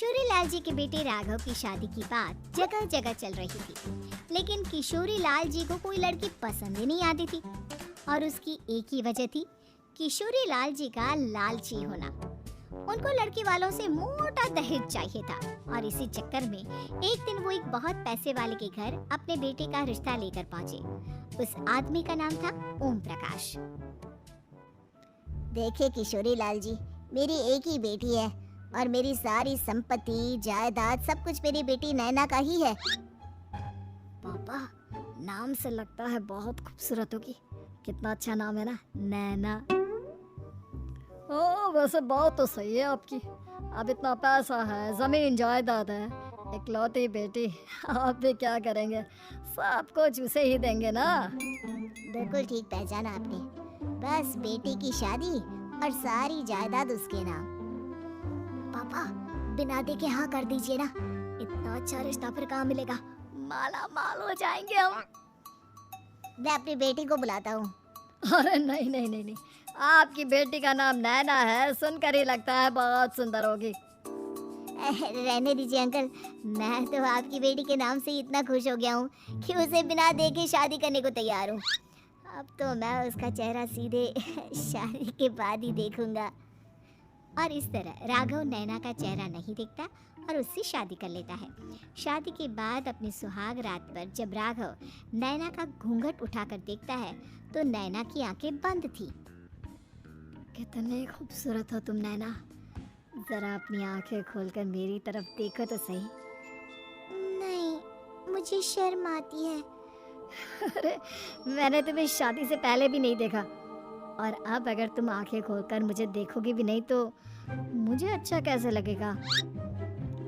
किशोरी लाल जी के बेटे राघव की शादी की बात जगह जगह चल रही थी, लेकिन किशोरी लाल जी को कोई लड़की पसंद ही नहीं आती थी। और उसकी एक ही वजह थी, किशोरी लाल जी का लालची होना। उनको लड़की वालों से मोटा दहेज चाहिए था और इसी चक्कर में एक दिन वो एक बहुत पैसे वाले के घर अपने बेटे का रिश्ता लेकर पहुंचे। उस आदमी का नाम था ओम प्रकाश। देखिए किशोरी लाल जी, मेरी एक ही बेटी है और मेरी सारी संपत्ति जायदाद सब कुछ मेरी बेटी नैना का ही है। पापा, नाम से लगता है बहुत खूबसूरत होगी। कितना अच्छा नाम है ना, नैना। हाँ, वैसे बात तो सही है आपकी। अब इतना पैसा है, जमीन जायदाद है, इकलौती बेटी, आप भी क्या करेंगे? सब कुछ उसे ही देंगे ना। बिल्कुल ठीक पहचाना आपने। बस बेटी की शादी और सारी जायदाद उसके नाम। पापा, बिना देखे हाँ कर दीजिए ना। इतना अच्छा रिश्ता फिर कहाँ मिलेगा? माला माल हो जाएंगे हम। मैं अपनी बेटी को बुलाता हूँ। अरे नहीं नहीं नहीं नहीं, आपकी बेटी का नाम नैना है, सुनकर ही लगता है बहुत सुंदर होगी। रहने दीजिए अंकल, मैं तो आपकी बेटी के नाम से ही इतना खुश हो गया हूँ कि उसे बिना देखे शादी करने को तैयार हूँ। अब तो मैं उसका चेहरा सीधे शादी के बाद ही देखूंगा। और इस तरह राघव नैना का चेहरा नहीं देखता और उससे शादी कर लेता है। शादी के बाद अपनी सुहाग रात पर जब राघव नैना का घूंघट उठाकर देखता है तो नैना की आंखें बंद थी। कितने खूबसूरत हो तुम नैना, जरा अपनी आंखें खोलकर मेरी तरफ देखो तो सही। नहीं, मुझे शर्म आती है। अरे मैंने तुम्हें शादी से पहले भी नहीं देखा, और अब अगर तुम आंखें खोलकर मुझे देखोगी भी नहीं तो मुझे अच्छा कैसे लगेगा?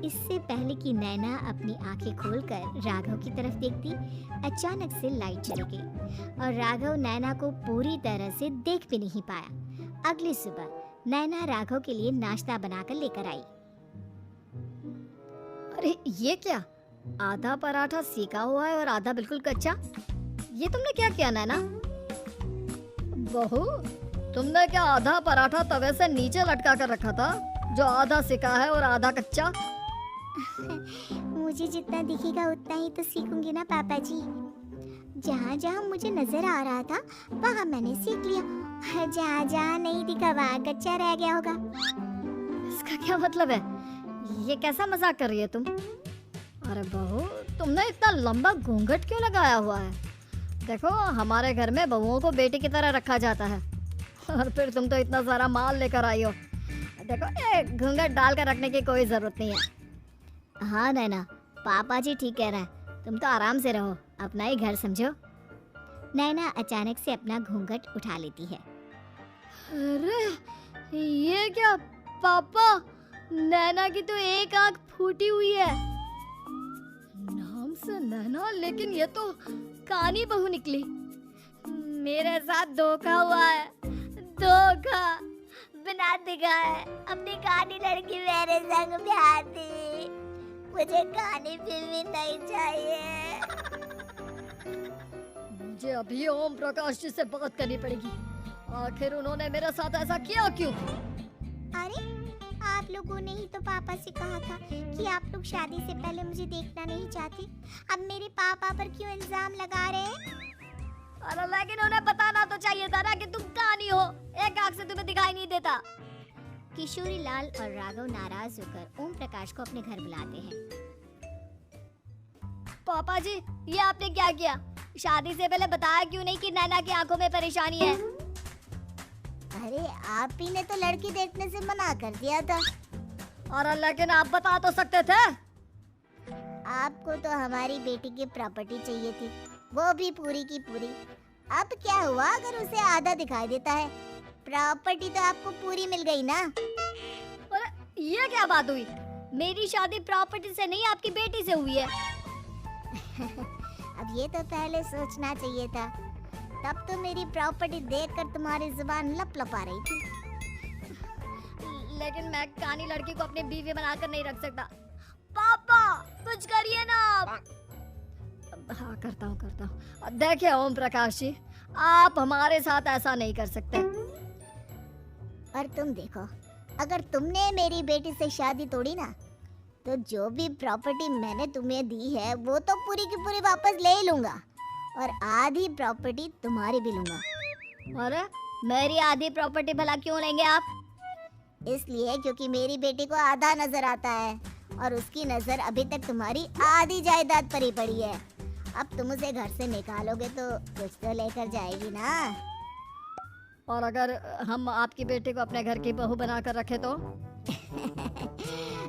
इससे पहले कि नैना अपनी आंखें खोलकर राघव की तरफ देखती, अचानक से लाइट चली गई और राघव नैना को पूरी तरह से देख भी नहीं पाया। अगली सुबह नैना राघव के लिए नाश्ता बनाकर लेकर आई। अरे ये क्या, आधा पराठा सेका हुआ है और आधा बिल्कुल कच्चा। ये तुमने क्या किया नैना? बहू, तुमने क्या आधा पराठा तवे से नीचे लटका कर रखा था जो आधा सेका है और आधा कच्चा? मुझे जितना दिखेगा उतना ही तो सीखूंगी ना पापा जी। जहाँ जहाँ मुझे नजर आ रहा था वहाँ मैंने सीख लिया, जहाँ जहाँ नहीं दिखा वहाँ कच्चा रह गया होगा। इसका क्या मतलब है? ये कैसा मजाक कर रही है तुम? अरे बहू, तुमने इतना लंबा घूंघट क्यों लगाया हुआ है? देखो, हमारे घर में बहुओं को बेटी की तरह रखा जाता है, और फिर तुम तो इतना सारा माल लेकर आई हो। देखो, ये घूंघट डाल कर रखने की कोई जरूरत नहीं है। हाँ नैना, पापा जी ठीक कह रहे हैं, तुम तो आराम से रहो, अपना ही घर समझो। नैना अचानक से अपना घूंघट उठा लेती है। अरे ये क्या पापा, नैना की तो एक आंख फूटी हुई है। नाम से नैना, लेकिन ये तो कानी बहू निकली। मेरे साथ धोखा हुआ है, धोखा। बिना दिखाए अपनी कानी लड़की मेरे संग ब्याह दी। मुझे कानी फिल्म नहीं चाहिए। मुझे अभी ओम प्रकाश जी से बात करनी पड़ेगी। आखिर उन्होंने मेरे साथ ऐसा किया क्यों? अरे, आप लोगों ने ही तो पापा से कहा था कि आप लोग शादी से पहले मुझे देखना नहीं चाहते। अब मेरे पापा पर क्यों इल्जाम लगा रहे हैं? अरे लेकिन उन्हें बताना तो चाहिए था ना कि तुम कानी हो, एक आंख से तुम्हें दिखाई नहीं देता। किशोरी लाल और राघव नाराज होकर ओम प्रकाश को अपने घर बुलाते हैं। पापा जी, ये आपने क्या किया? शादी से पहले बताया क्यों नहीं कि नैना की आंखों में परेशानी है? अरे आप ही ने तो लड़की देखने से मना कर दिया था। और लेकिन आप बता तो सकते थे। आपको तो हमारी बेटी की प्रॉपर्टी चाहिए थी, वो भी पूरी की पूरी। अब क्या हुआ अगर उसे आधा दिखाई देता है? प्रॉपर्टी तो आपको पूरी मिल गई ना। अरे ये क्या बात हुई? मेरी शादी प्रॉपर्टी से नहीं, आपकी बेटी से हुई है। अब ये तो पहले सोचना चाहिए था, तब तो मेरी प्रॉपर्टी देखकर तुम्हारी जुबान लपलपा रही थी। लेकिन मैं कानी लड़की को अपनी बीवी बनाकर नहीं रख सकता। पापा, कुछ करिए ना आप। हाँ, करता हूँ। देखिए ओम प्रकाश जी, आप हमारे साथ ऐसा नहीं कर सकते। और तुम देखो, अगर तुमने मेरी बेटी से शादी तोड़ी ना तो जो भी प्रॉपर्टी मैंने तुम्हें दी है वो तो पूरी की पूरी वापस ले ही लूंगा और आधी प्रॉपर्टी तुम्हारी भी लूंगा। अरे मेरी आधी प्रॉपर्टी भला क्यों लेंगे आप? इसलिए क्योंकि मेरी बेटी को आधा नजर आता है और उसकी नजर अभी तक तुम्हारी आधी जायदाद पर ही पड़ी है। अब तुम उसे घर से निकालोगे तो कुछ तो लेकर जाएगी ना। और अगर हम आपकी बेटी को अपने घर की बहू बनाकर रखे तो?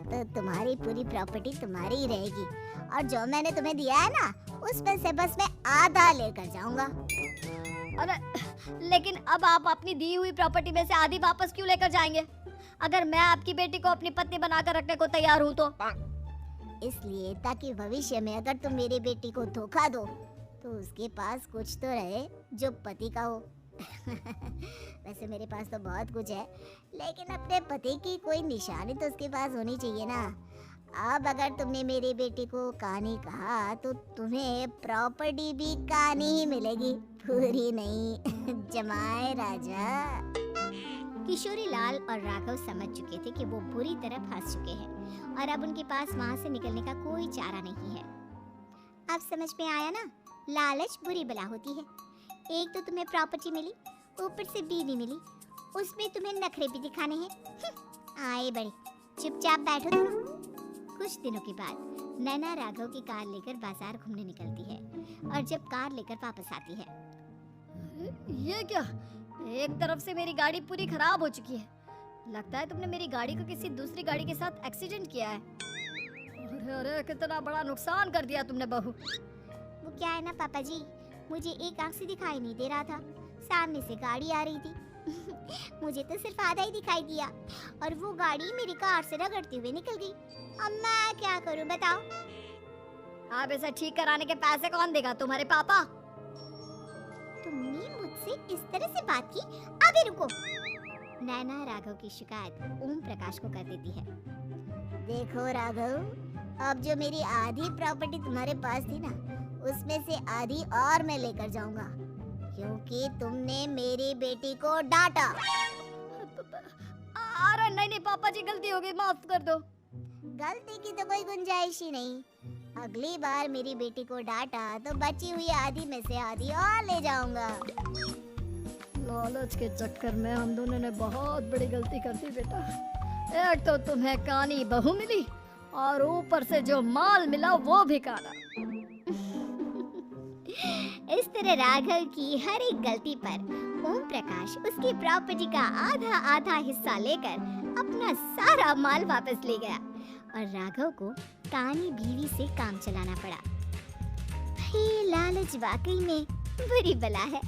तो तुम्हारी पूरी प्रॉपर्टी तुम्हारी ही रहेगी और जो मैंने तुम्हें दिया है ना उसमें से बस मैं आधा लेकर जाऊंगा। अरे लेकिन अब आप अपनी दी हुई प्रॉपर्टी में से आधी वापस क्यों लेकर जाएंगे? अगर मैं आपकी बेटी को अपनी पत्नी बनाकर रखने को तैयार हूँ तो? इसलिए ताकि भविष्य में अगर तुम मेरी बेटी को धोखा दो तो उसके पास कुछ तो रहे जो पति का हो। वैसे मेरे पास तो बहुत कुछ है लेकिन अपने पति की कोई निशानी तो उसके पास होनी चाहिए ना। अब अगर तुमने मेरी बेटी को कहानी कहा तो तुम्हें प्रॉपर्टी भी कहानी ही मिलेगी, पूरी नहीं। जमाए राजा। किशोरी लाल और राघव समझ चुके थे कि वो बुरी तरह फंस चुके हैं और अब उनके पास वहां से निकलने का कोई चारा नहीं है। अब समझ में आया ना, लालच बुरी बला होती है। एक तो तुम्हें प्रॉपर्टी मिली, ऊपर से बीवी मिली, उसमें तुम्हें नखरे भी दिखाने हैं। आए बड़े, चुपचाप बैठो तुम। कुछ दिनों के बाद नैना राघव की कार लेकर बाजार घूमने निकलती है और जब कार लेकर वापस आती है, ये क्या? एक तरफ से मेरी गाड़ी पूरी खराब हो चुकी है। लगता है तुमने मेरी गाड़ी को किसी दूसरी गाड़ी के साथ एक्सीडेंट किया है। अरे अरे कितना बड़ा नुकसान कर दिया तुमने बहू। वो क्या है ना पापा जी, मुझे एक आंख से दिखाई नहीं दे रहा था, सामने से गाड़ी आ रही थी। मुझे तो सिर्फ आधा ही दिखाई दिया और वो गाड़ी मेरी कार से रगड़ते हुए निकल गई। अब मैं क्या करूं बताओ? आप इसे ठीक कराने के पैसे कौन देगा? तुम्हारे पापा? तुमने मुझसे इस तरह से बात की? अभी रुको। नैना राघव की शिकायत ओम प्रकाश को कर देती है। देखो राघव, अब जो मेरी आधी प्रॉपर्टी तुम्हारे पास थी ना उसमें से आधी और मैं लेकर जाऊंगा क्योंकि तुमने मेरी बेटी को डांटा। अरे नहीं नहीं पापा जी, गलती हो गई, माफ कर दो। गलती की तो कोई गुंजाइश ही नहीं। अगली बार मेरी बेटी को डांटा तो बची हुई आधी में से आधी और ले जाऊंगा। लालच के चक्कर में हम दोनों ने बहुत बड़ी गलती कर दी बेटा। एक तो तुम्हें कानी बहू मिली और ऊपर से जो माल मिला वो भी काना। इस तरह राघव की हर एक गलती पर ओम प्रकाश उसकी प्रॉपर्टी का आधा आधा हिस्सा लेकर अपना सारा माल वापस ले गया और राघव को कानी बीवी से काम चलाना पड़ा। भाई लालच वाकई में बुरी बला है।